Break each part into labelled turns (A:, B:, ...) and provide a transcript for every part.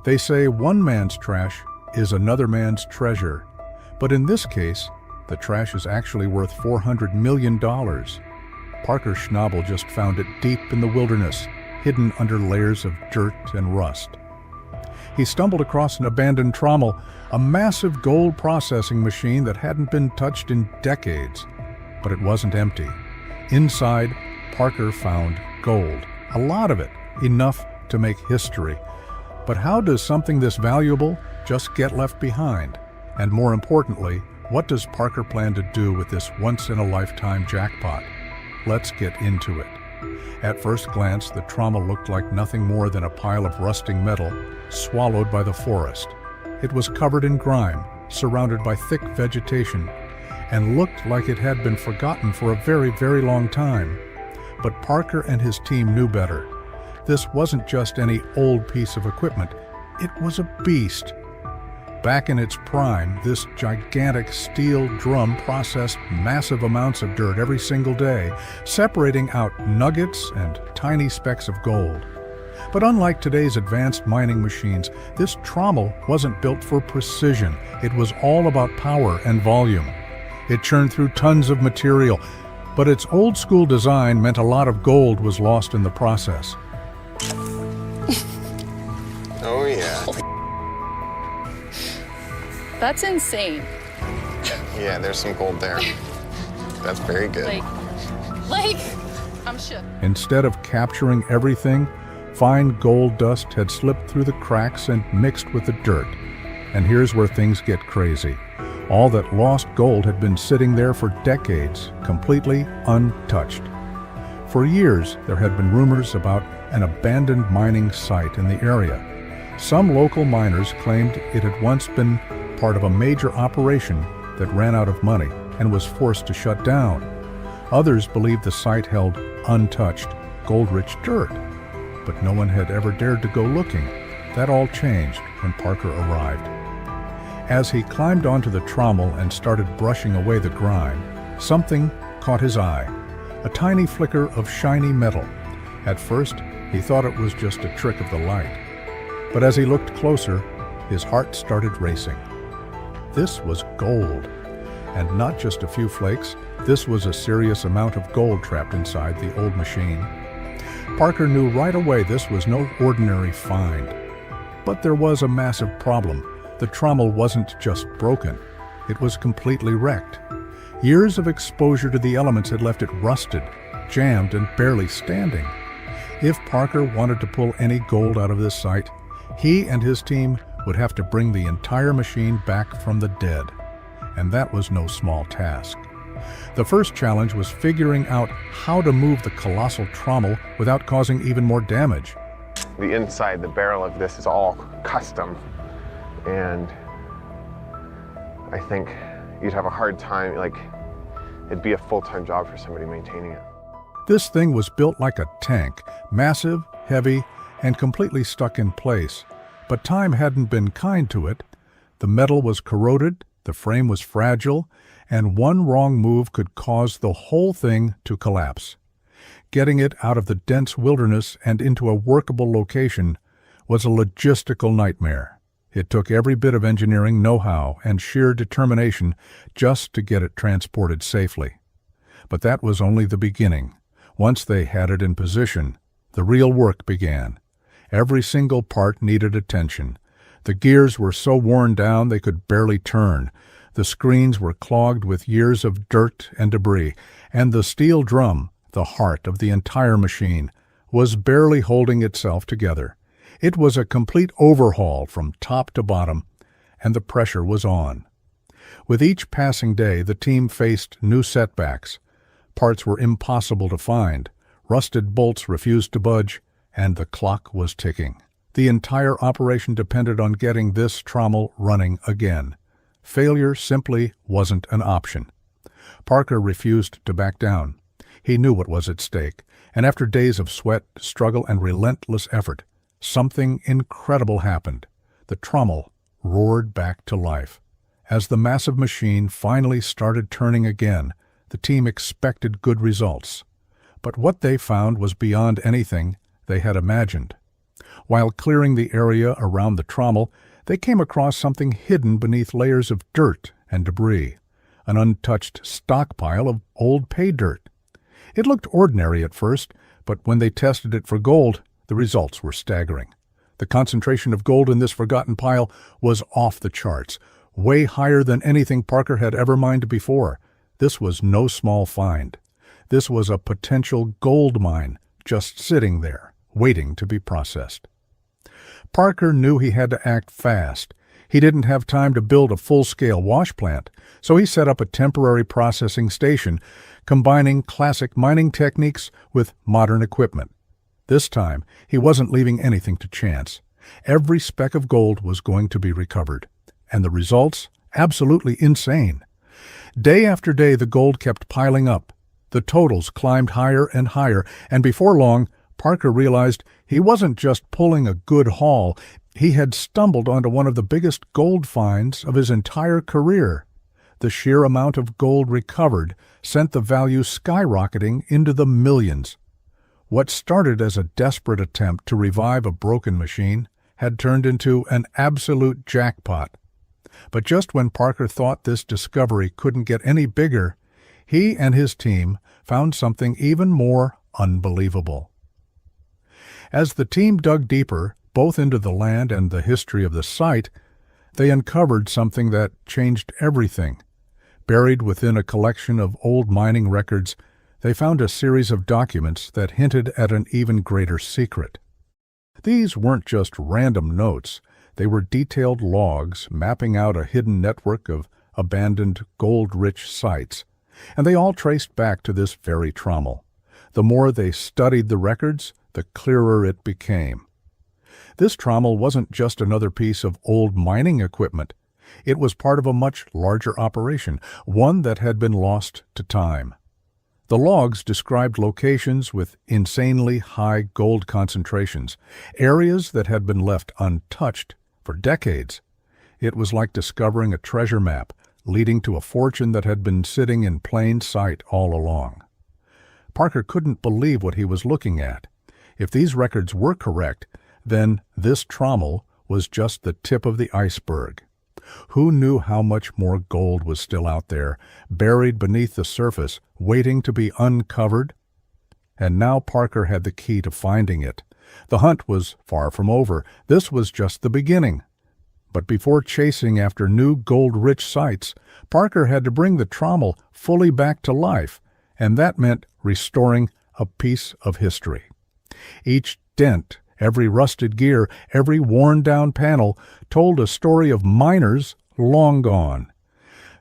A: They say one man's trash is another man's treasure, but in this case, the trash is actually worth $400 million. Parker SCHNABEL just found it deep in the wilderness, hidden under layers of dirt and rust. He stumbled across an abandoned trommel, a massive gold processing machine that hadn't been touched in decades. But it wasn't empty. Inside, Parker found gold, a lot of it, enough to make history. But how does something this valuable just get left behind? And more importantly, what does Parker plan to do with this once-in-a-lifetime jackpot? Let's get into it. At first glance, the trommel looked like nothing more than a pile of rusting metal swallowed by the forest. It was covered in grime, surrounded by thick vegetation, and looked like it had been forgotten for a very, very long time. But Parker and his team knew better. This wasn't just any old piece of equipment. It was a beast. Back in its prime, this gigantic steel drum processed massive amounts of dirt every single day, separating out nuggets and tiny specks of gold. But unlike today's advanced mining machines, this trommel wasn't built for precision. It was all about power and volume. It churned through tons of material, but its old-school design meant a lot of gold was lost in the process.
B: Oh yeah.
C: That's insane.
B: Yeah, there's some gold there. That's very good.
C: I'm shook.
A: Instead of capturing everything, fine gold dust had slipped through the cracks and mixed with the dirt. And here's where things get crazy. All that lost gold had been sitting there for decades, completely untouched. For years, there had been rumors about an abandoned mining site in the area. Some local miners claimed it had once been part of a major operation that ran out of money and was forced to shut down. Others believed the site held untouched, gold-rich dirt, but no one had ever dared to go looking. That all changed when Parker arrived. As he climbed onto the trommel and started brushing away the grime, something caught his eye, a tiny flicker of shiny metal. At first, he thought it was just a trick of the light. But as he looked closer, his heart started racing. This was gold. And not just a few flakes, this was a serious amount of gold trapped inside the old machine. Parker knew right away this was no ordinary find. But there was a massive problem. The trommel wasn't just broken, it was completely wrecked. Years of exposure to the elements had left it rusted, jammed, and barely standing. If Parker wanted to pull any gold out of this site, he and his team would have to bring the entire machine back from the dead. And that was no small task. The first challenge was figuring out how to move the colossal trommel without causing even more damage.
B: The inside, the barrel of this is all custom, and I think you'd have a hard time, it'd be a full-time job for somebody maintaining it.
A: This thing was built like a tank, massive, heavy, and completely stuck in place. But time hadn't been kind to it. The metal was corroded, the frame was fragile, and one wrong move could cause the whole thing to collapse. Getting it out of the dense wilderness and into a workable location was a logistical nightmare. It took every bit of engineering know-how and sheer determination just to get it transported safely. But that was only the beginning. Once they had it in position, the real work began. Every single part needed attention. The gears were so worn down they could barely turn. The screens were clogged with years of dirt and debris, and the steel drum, the heart of the entire machine, was barely holding itself together. It was a complete overhaul from top to bottom, and the pressure was on. With each passing day, the team faced new setbacks. Parts were impossible to find, rusted bolts refused to budge, and the clock was ticking. The entire operation depended on getting this trommel running again. Failure simply wasn't an option. Parker refused to back down. He knew what was at stake, and after days of sweat, struggle, and relentless effort, something incredible happened. The trommel roared back to life. As the massive machine finally started turning again, the team expected good results. But what they found was beyond anything they had imagined. While clearing the area around the trommel, they came across something hidden beneath layers of dirt and debris, an untouched stockpile of old pay dirt. It looked ordinary at first, but when they tested it for gold, the results were staggering. The concentration of gold in this forgotten pile was off the charts, way higher than anything Parker had ever mined before. This was no small find. This was a potential gold mine just sitting there, waiting to be processed. Parker knew he had to act fast. He didn't have time to build a full-scale wash plant, so he set up a temporary processing station, combining classic mining techniques with modern equipment. This time, he wasn't leaving anything to chance. Every speck of gold was going to be recovered, and the results, absolutely insane. Day after day, the gold kept piling up. The totals climbed higher and higher, and before long, Parker realized he wasn't just pulling a good haul. He had stumbled onto one of the biggest gold finds of his entire career. The sheer amount of gold recovered sent the value skyrocketing into the millions. What started as a desperate attempt to revive a broken machine had turned into an absolute jackpot. But just when Parker thought this discovery couldn't get any bigger, he and his team found something even more unbelievable. As the team dug deeper, both into the land and the history of the site, they uncovered something that changed everything. Buried within a collection of old mining records, they found a series of documents that hinted at an even greater secret. These weren't just random notes. They were detailed logs mapping out a hidden network of abandoned gold-rich sites, and they all traced back to this very trommel. The more they studied the records, the clearer it became. This trommel wasn't just another piece of old mining equipment. It was part of a much larger operation, one that had been lost to time. The logs described locations with insanely high gold concentrations, areas that had been left untouched for decades. It was like discovering a treasure map leading to a fortune that had been sitting in plain sight all along. Parker couldn't believe what he was looking at. If these records were correct, then this trommel was just the tip of the iceberg. Who knew how much more gold was still out there, buried beneath the surface, waiting to be uncovered? And now Parker had the key to finding it. The hunt was far from over. This was just the beginning. But before chasing after new gold-rich sites, Parker had to bring the trommel fully back to life, and that meant restoring a piece of history. Each dent, every rusted gear, every worn-down panel told a story of miners long gone.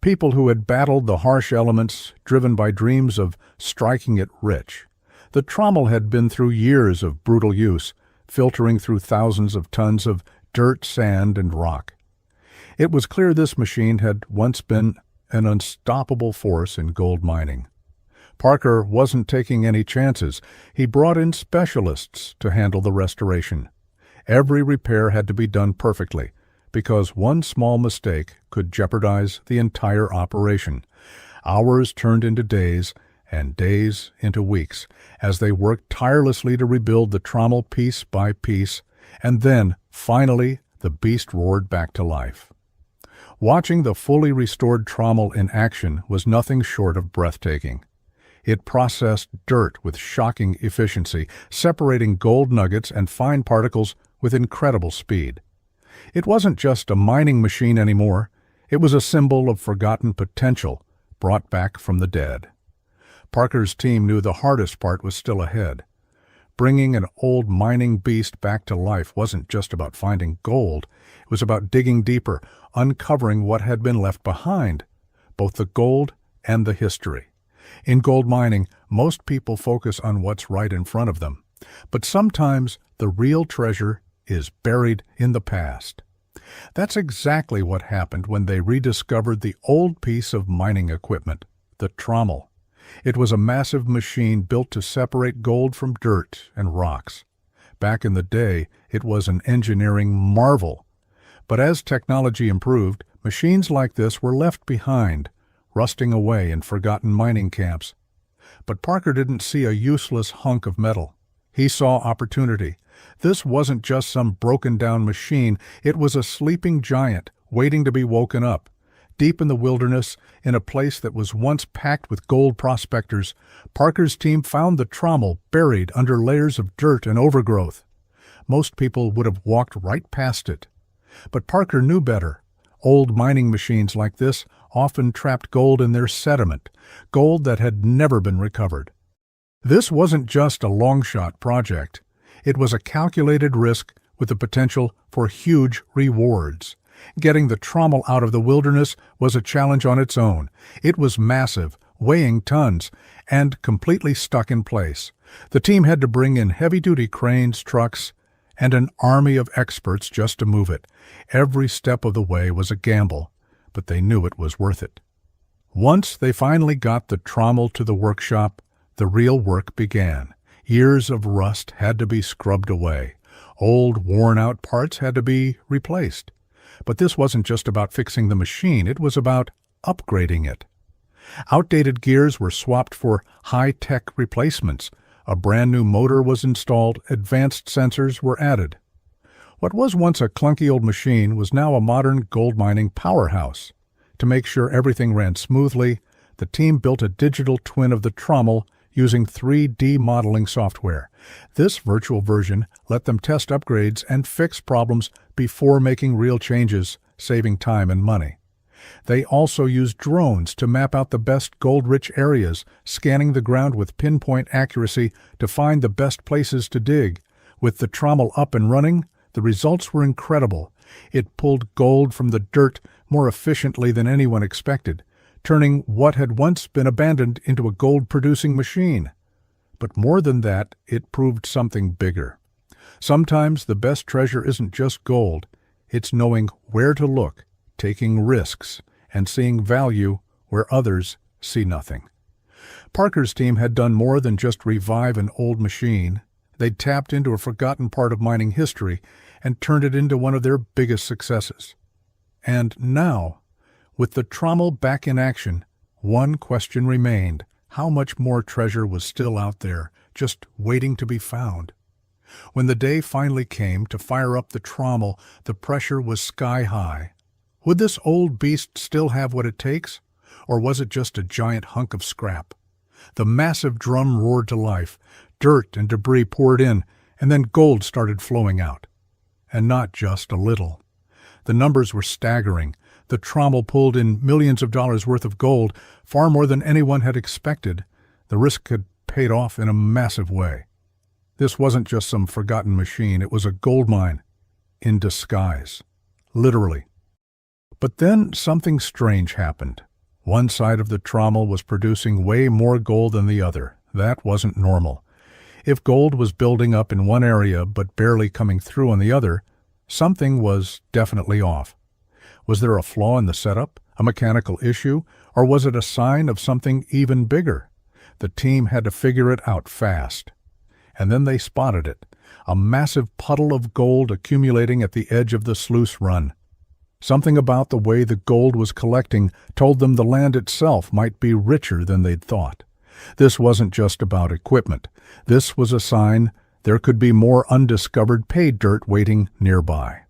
A: People who had battled the harsh elements, driven by dreams of striking it rich. The trommel had been through years of brutal use, filtering through thousands of tons of dirt, sand, and rock. It was clear this machine had once been an unstoppable force in gold mining. Parker wasn't taking any chances. He brought in specialists to handle the restoration. Every repair had to be done perfectly, because one small mistake could jeopardize the entire operation. Hours turned into days, and days into weeks, as they worked tirelessly to rebuild the trommel piece by piece, and then, finally, the beast roared back to life. Watching the fully restored trommel in action was nothing short of breathtaking. It processed dirt with shocking efficiency, separating gold nuggets and fine particles with incredible speed. It wasn't just a mining machine anymore. It was a symbol of forgotten potential, brought back from the dead. Parker's team knew the hardest part was still ahead. Bringing an old mining beast back to life wasn't just about finding gold. It was about digging deeper, uncovering what had been left behind, both the gold and the history. In gold mining, most people focus on what's right in front of them, but sometimes the real treasure is buried in the past. That's exactly what happened when they rediscovered the old piece of mining equipment, the trommel. It was a massive machine built to separate gold from dirt and rocks. Back in the day, it was an engineering marvel. But as technology improved, machines like this were left behind, rusting away in forgotten mining camps. But Parker didn't see a useless hunk of metal. He saw opportunity. This wasn't just some broken-down machine, it was a sleeping giant waiting to be woken up. Deep in the wilderness, in a place that was once packed with gold prospectors, Parker's team found the Trommel buried under layers of dirt and overgrowth. Most people would have walked right past it. But Parker knew better. Old mining machines like this often trapped gold in their sediment, gold that had never been recovered. This wasn't just a long-shot project. It was a calculated risk with the potential for huge rewards. Getting the Trommel out of the wilderness was a challenge on its own. It was massive, weighing tons, and completely stuck in place. The team had to bring in heavy-duty cranes, trucks, and an army of experts just to move it. Every step of the way was a gamble, but they knew it was worth it. Once they finally got the Trommel to the workshop, the real work began. Years of rust had to be scrubbed away. Old, worn-out parts had to be replaced. But this wasn't just about fixing the machine, it was about upgrading it. Outdated gears were swapped for high-tech replacements. A brand-new motor was installed, advanced sensors were added. What was once a clunky old machine was now a modern gold mining powerhouse. To make sure everything ran smoothly, the team built a digital twin of the Trommel using 3D modeling software. This virtual version let them test upgrades and fix problems before making real changes, saving time and money. They also used drones to map out the best gold-rich areas, scanning the ground with pinpoint accuracy to find the best places to dig. With the Trommel up and running, the results were incredible. It pulled gold from the dirt more efficiently than anyone expected, turning what had once been abandoned into a gold-producing machine. But more than that, it proved something bigger. Sometimes the best treasure isn't just gold, it's knowing where to look, taking risks, and seeing value where others see nothing. Parker's team had done more than just revive an old machine. They'd tapped into a forgotten part of mining history and turned it into one of their biggest successes. And now, with the Trommel back in action, one question remained: how much more treasure was still out there, just waiting to be found? When the day finally came to fire up the Trommel, the pressure was sky-high. Would this old beast still have what it takes? Or was it just a giant hunk of scrap? The massive drum roared to life. Dirt and debris poured in, and then gold started flowing out. And not just a little. The numbers were staggering. The Trommel pulled in millions of dollars worth of gold, far more than anyone had expected. The risk had paid off in a massive way. This wasn't just some forgotten machine, it was a gold mine in disguise, literally. But then something strange happened. One side of the Trommel was producing way more gold than the other. That wasn't normal. If gold was building up in one area but barely coming through on the other, something was definitely off. Was there a flaw in the setup, a mechanical issue, or was it a sign of something even bigger? The team had to figure it out fast. And then they spotted it, a massive puddle of gold accumulating at the edge of the sluice run. Something about the way the gold was collecting told them the land itself might be richer than they'd thought. This wasn't just about equipment. This was a sign there could be more undiscovered pay dirt waiting nearby.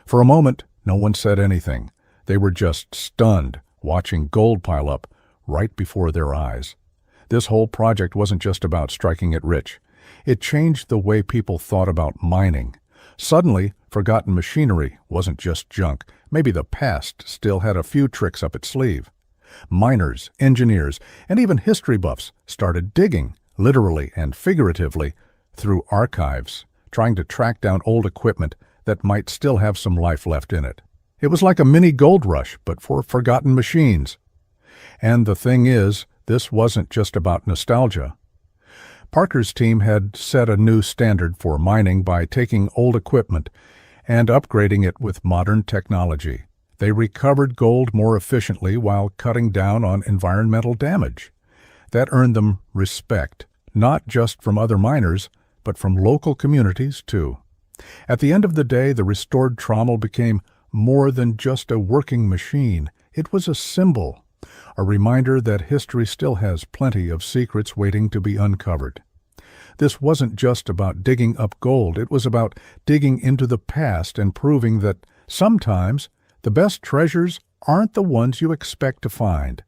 A: For a moment, no one said anything. They were just stunned, watching gold pile up right before their eyes. This whole project wasn't just about striking it rich. It changed the way people thought about mining. Suddenly, forgotten machinery wasn't just junk. Maybe the past still had a few tricks up its sleeve. Miners, engineers, and even history buffs started digging, literally and figuratively, through archives, trying to track down old equipment that might still have some life left in it. It was like a mini gold rush, but for forgotten machines. And the thing is, this wasn't just about nostalgia. Parker's team had set a new standard for mining by taking old equipment and upgrading it with modern technology. They recovered gold more efficiently while cutting down on environmental damage. That earned them respect, not just from other miners, but from local communities too. At the end of the day, the restored Trommel became more than just a working machine. It was a symbol, a reminder that history still has plenty of secrets waiting to be uncovered. This wasn't just about digging up gold, it was about digging into the past and proving that sometimes the best treasures aren't the ones you expect to find.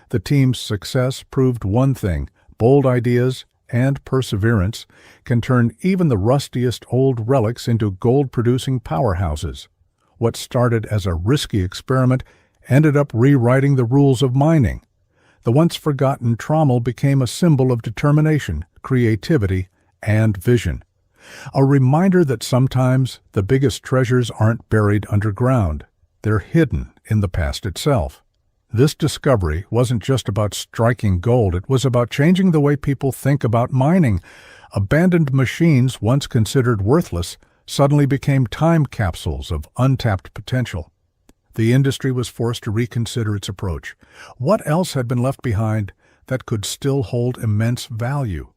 A: The team's success proved one thing: bold ideas and perseverance can turn even the rustiest old relics into gold-producing powerhouses. What started as a risky experiment ended up rewriting the rules of mining. The once-forgotten Trommel became a symbol of determination, creativity, and vision. A reminder that sometimes the biggest treasures aren't buried underground. They're hidden in the past itself. This discovery wasn't just about striking gold, it was about changing the way people think about mining. Abandoned machines, once considered worthless, suddenly became time capsules of untapped potential. The industry was forced to reconsider its approach. What else had been left behind that could still hold immense value?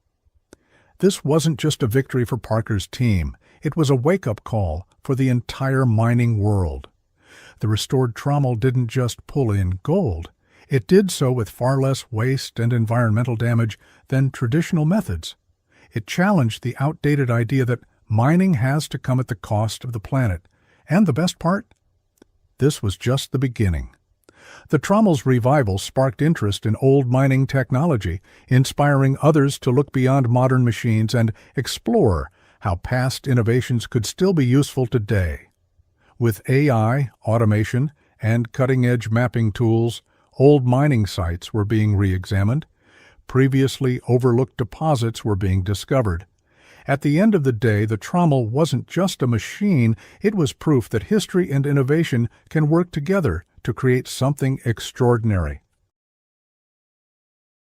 A: This wasn't just a victory for Parker's team, it was a wake-up call for the entire mining world. The restored Trommel didn't just pull in gold, it did so with far less waste and environmental damage than traditional methods. It challenged the outdated idea that mining has to come at the cost of the planet. And the best part? This was just the beginning. The Trommel's revival sparked interest in old mining technology, inspiring others to look beyond modern machines and explore how past innovations could still be useful today. With AI, automation, and cutting-edge mapping tools, old mining sites were being re-examined. Previously overlooked deposits were being discovered. At the end of the day, the Trommel wasn't just a machine, it was proof that history and innovation can work together to create something extraordinary.